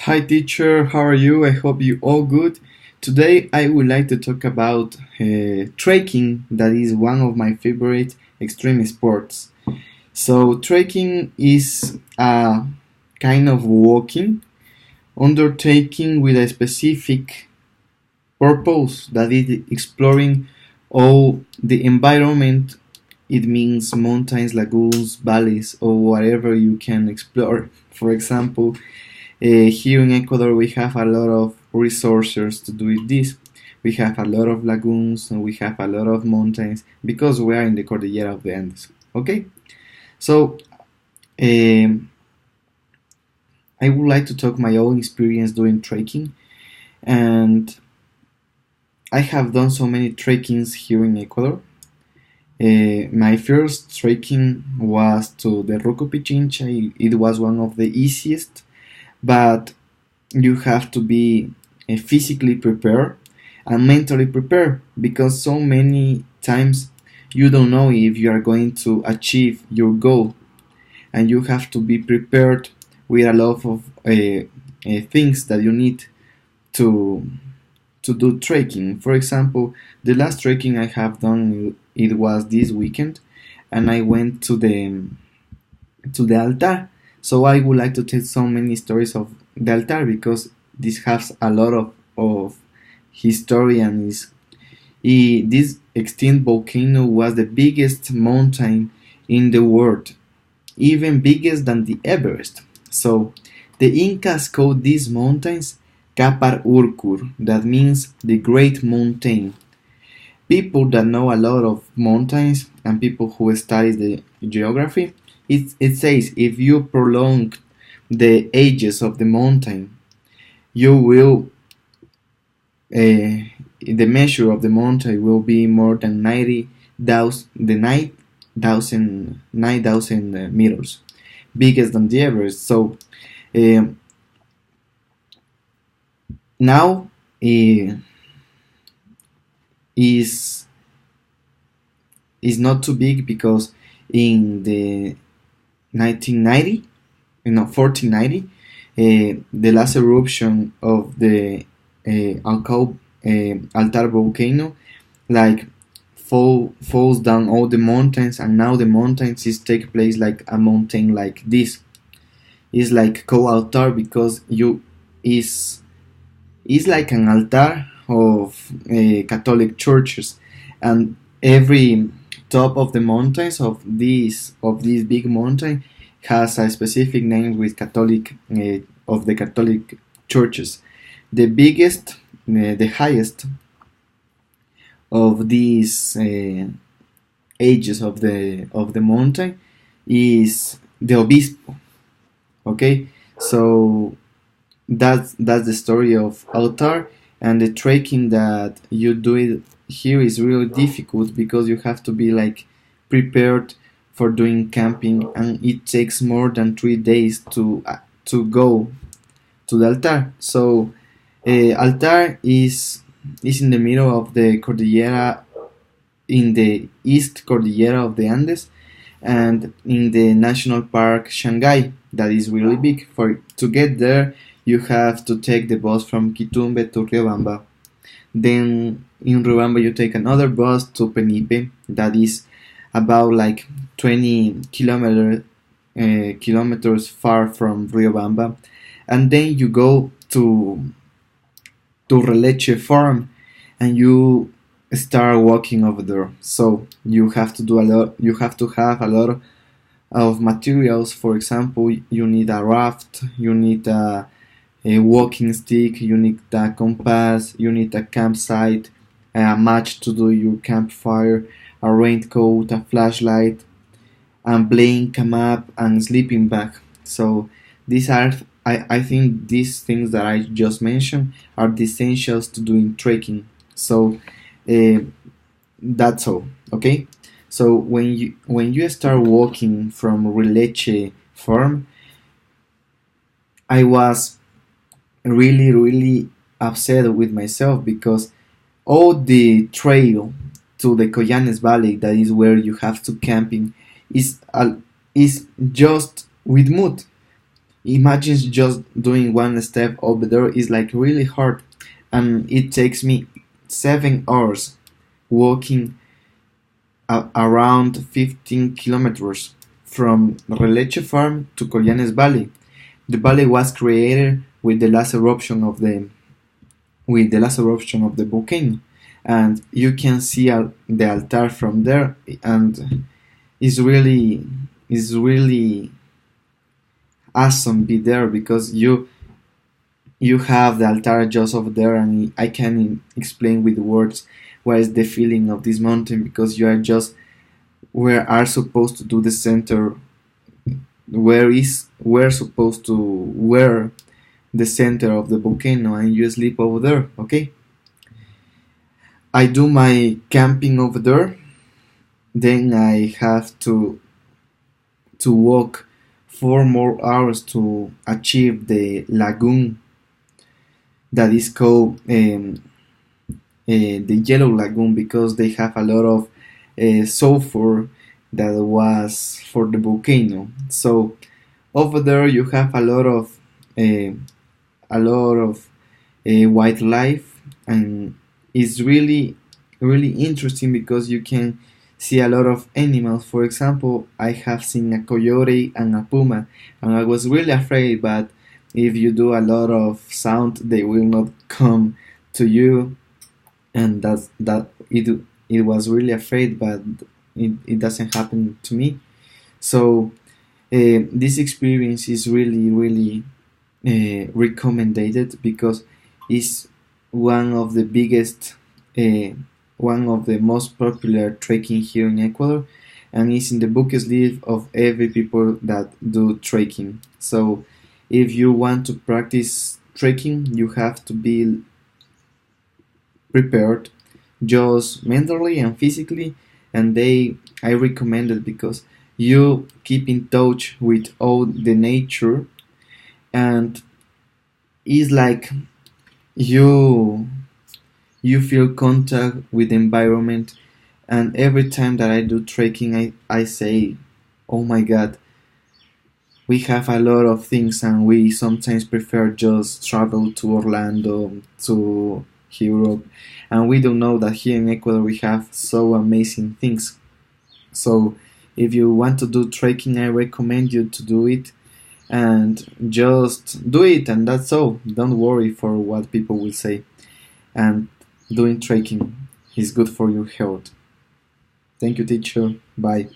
Hi teacher, how are you? I hope you all good. Today I would like to talk about trekking, that is one of my favorite extreme sports. So trekking is a kind of walking undertaking with a specific purpose, that is exploring all the environment. It means mountains, lagoons, valleys, or whatever you can explore. For example, here in Ecuador, we have a lot of resources to do this. We have a lot of lagoons and we have a lot of mountains because we are in the Cordillera of the Andes. Okay, so um, I would like to talk my own experience doing trekking, and I have done so many trekkings here in Ecuador. My first trekking was to the Ruco Pichincha. It was one of the easiest, but you have to be physically prepared and mentally prepared, because so many times you don't know if you are going to achieve your goal, and you have to be prepared with a lot of things that you need to do trekking. For example, the last trekking I have done, it was this weekend, and I went to the altar. So I would like to tell so many stories of the altar, because this has a lot of history, and this extinct volcano was the biggest mountain in the world, even bigger than the Everest. So the Incas called these mountains Kapar Urkur, that means the great mountain. People that know a lot of mountains and people who study the geography, it says if you prolong the ages of the mountain, you will the measure of the mountain will be more than 90,000 the 9,000 meters, bigger than the Everest. So um, now is not too big, because in the 1990, 1490, the last eruption of the Altar volcano, like falls down all the mountains, and now the mountains is take place like a mountain like this. It's like called altar because you is like an altar of Catholic churches, and every top of the mountains of this big mountain has a specific name with Catholic of the Catholic churches. The biggest, the highest of these ages of the mountain is the Obispo. Okay, so that's the story of altar, and the trekking that you do it here is really difficult because you have to be like prepared for doing camping, and it takes more than 3 days to go to the altar. So altar is in the middle of the cordillera, in the east cordillera of the Andes, and in the national park Shanghai, that is really big. For to get there, you have to take the bus from Quitumbe to Riobamba. Then in Riobamba you take another bus to Penipe, that is about like 20 kilometers far from Riobamba, and then you go to Releche farm, and you start walking over there. So you have to do a lot. You have to have a lot of materials. For example, you need a raft, you need a walking stick, you need a compass, you need a campsite, a match to do your campfire, a raincoat, a flashlight, and blanket, a map, and sleeping bag. So these are, I think these things that I just mentioned are the essentials to doing trekking. So uh, that's all. Okay. So when you start walking from Rileche farm, I was really upset with myself, because all the trail to the Collanes Valley, that is where you have to camping, is is just with mud. imagine just doing one step over there is like really hard, and it takes me 7 hours walking around 15 kilometers from Releche Farm to Collanes Valley. The valley was created with the last eruption of the volcano, and you can see the altar from there, and it's really awesome be there because you have the altar just over there, and I can explain with words what is the feeling of this mountain because you are just where are supposed to do the center, where supposed to where the center of the volcano, and you sleep over there. Okay, I do my camping over there, then I have to walk 4 more hours to achieve the lagoon that is called the Yellow Lagoon because they have a lot of sulfur that was for the volcano. So over there you have uh, a lot of wildlife, and it's really interesting because you can see a lot of animals. For example, I have seen a coyote and a puma, and I was really afraid, but if you do a lot of sound, they will not come to you, and it was really afraid, but it doesn't happen to me. So this experience is really recommended because it's one of the biggest, uh, one of the most popular trekking here in Ecuador, and it's in the bucket list of every people that do trekking. So if you want to practice trekking, you have to be prepared just mentally and physically, and I recommend it because you keep in touch with all the nature, and it's like you you feel contact with the environment. And every time that I do trekking, I say, oh my god, we have a lot of things, and we sometimes prefer just travel to Orlando, to Europe, and we don't know that here in Ecuador we have so amazing things. So if you want to do trekking, I recommend you to do it, and just do it, and that's all. Don't worry for what people will say. And doing trekking is good for your health. Thank you, teacher. Bye.